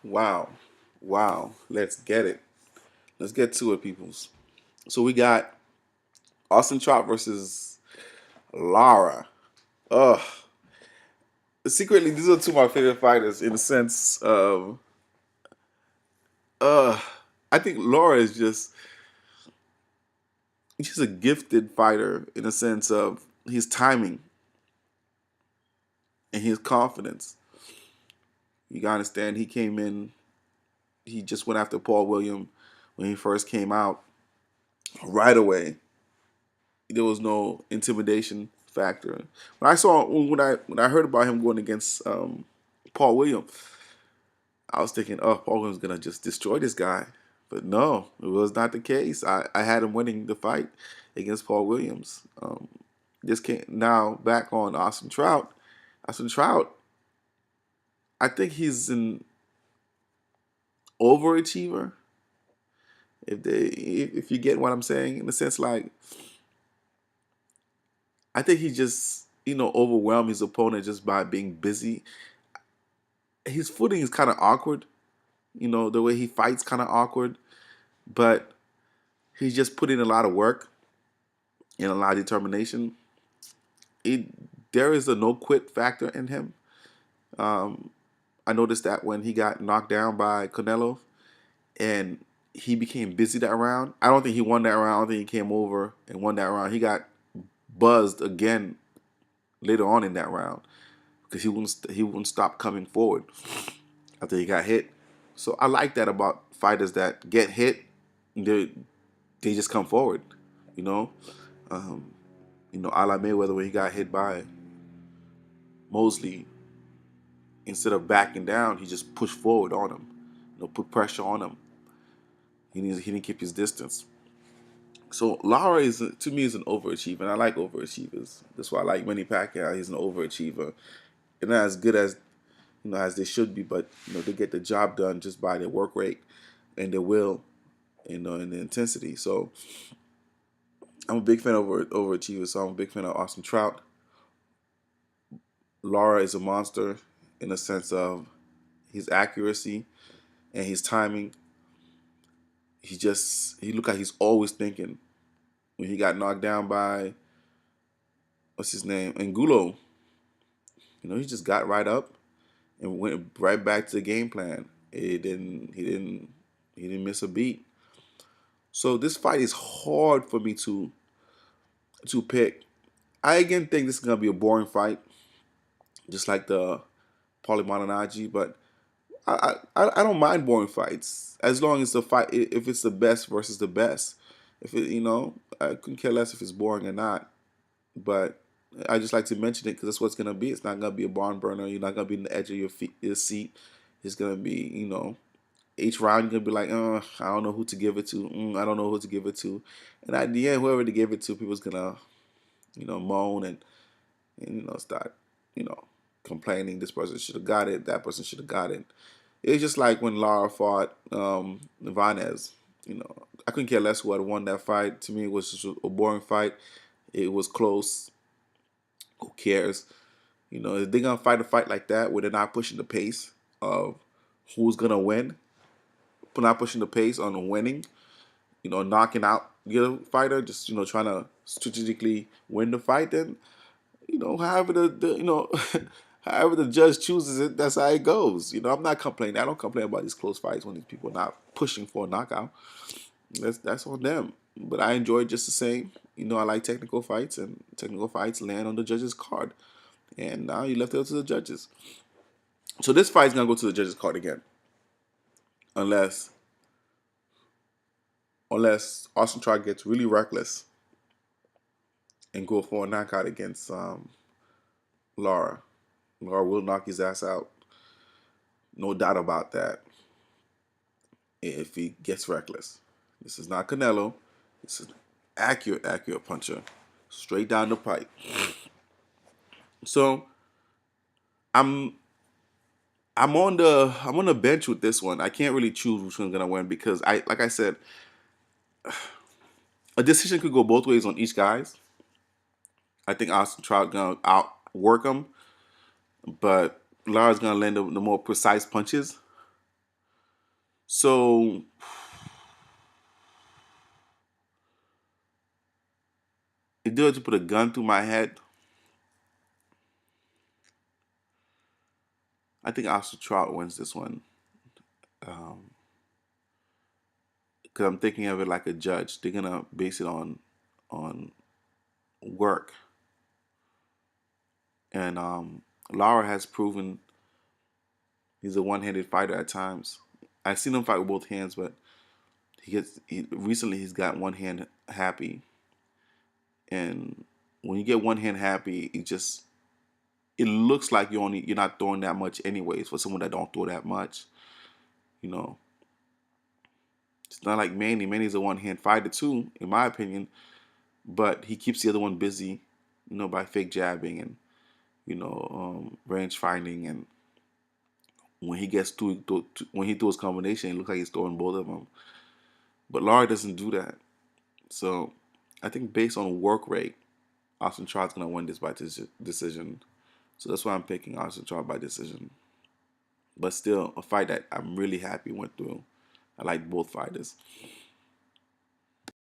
Wow. Wow. Let's get it. Let's get to it, peoples. So we got Austin Trout versus Lara. Ugh. Secretly, these are two of my favorite fighters in the sense of, uh, I think Lara is just a gifted fighter in the sense of his timing and his confidence. You gotta understand, he came in, he just went after Paul William when he first came out right away. There was no intimidation factor. When I heard about him going against Paul Williams, I was thinking, oh, Paul Williams gonna just destroy this guy. But no, it was not the case. I had him winning the fight against Paul Williams. This came now back on Austin Trout. Austin Trout, I think he's an overachiever. If you get what I'm saying, in the sense like I think he just overwhelmed his opponent just by being busy. His footing is kind of awkward. The way he fights kind of awkward, but he's just put in a lot of work and a lot of determination. It, there is a no quit factor in him. Um, I noticed that when he got knocked down by Canelo and he became busy that round. I don't think he won that round. I don't think he came over and won that round. He got buzzed again later on in that round because he wouldn't stop coming forward after he got hit. So I like that about fighters that get hit, they they just come forward. You know, um, a la Mayweather when he got hit by Mosley, instead of backing down, he just pushed forward on him. Put pressure on him. He didn't keep his distance. So Lara is to me is an overachiever, and I like overachievers. That's why I like Manny Pacquiao. He's an overachiever, and not as good as as they should be, but they get the job done just by their work rate and their will, and the intensity. So I'm a big fan of overachievers. So I'm a big fan of Austin Trout. Lara is a monster in the sense of his accuracy and his timing. He looked like he's always thinking. When he got knocked down by what's his name, Angulo, he just got right up and went right back to the game plan. He didn't miss a beat. So this fight is hard for me to pick. I again think this is gonna be a boring fight, just like the Paulie Malignaggi, but I don't mind boring fights as long as the fight if it's the best versus the best. If it I couldn't care less if it's boring or not. But I just like to mention it because that's what it's gonna be. It's not gonna be a barn burner. You're not gonna be in the edge of your seat. It's gonna be each round you're gonna be like, I don't know who to give it to. I don't know who to give it to. And at the end, whoever to give it to, people's gonna moan and start you know complaining. This person should have got it. That person should have got it. It's just like when Lara fought Vanez. I couldn't care less who had won that fight. To me, it was just a boring fight. It was close. Who cares? If they're gonna fight a fight like that where they're not pushing the pace of who's gonna win, but not pushing the pace on winning, knocking out the other fighter, just trying to strategically win the fight, then however the however the judge chooses it, that's how it goes. I'm not complaining. I don't complain about these close fights when these people are not pushing for a knockout. That's on them. But I enjoy it just the same. I like technical fights, and technical fights land on the judge's card. And now you left it up to the judges. So this fight's gonna go to the judges' card again, unless Austin Trout gets really reckless and go for a knockout against Lara. Lara will knock his ass out, no doubt about that. If he gets reckless, this is not Canelo. This is an accurate puncher, straight down the pipe. So I'm I'm on the bench with this one. I can't really choose which one's gonna win because like I said, a decision could go both ways on each guys. I think Austin Trout gonna outwork him, but Lara's gonna land the more precise punches. So if they were to put a gun to my head, I think Oscar Trout wins this one. Um, because I'm thinking of it like a judge. They're gonna base it on work, and Lara has proven he's a one-handed fighter at times. I've seen him fight with both hands, but recently he's got one hand happy, and when you get one hand happy, it looks like you're not throwing that much anyways for someone that don't throw that much. You know, it's not like Manny. Manny's a one hand fighter too, in my opinion, but he keeps the other one busy, by fake jabbing and range finding, and when he gets when he throws combination, it looks like he's throwing both of them. But Lara doesn't do that. So I think based on work rate, Austin Trout's gonna win this by decision. So that's why I'm picking Austin Trout by decision. But still, a fight that I'm really happy went through. I like both fighters.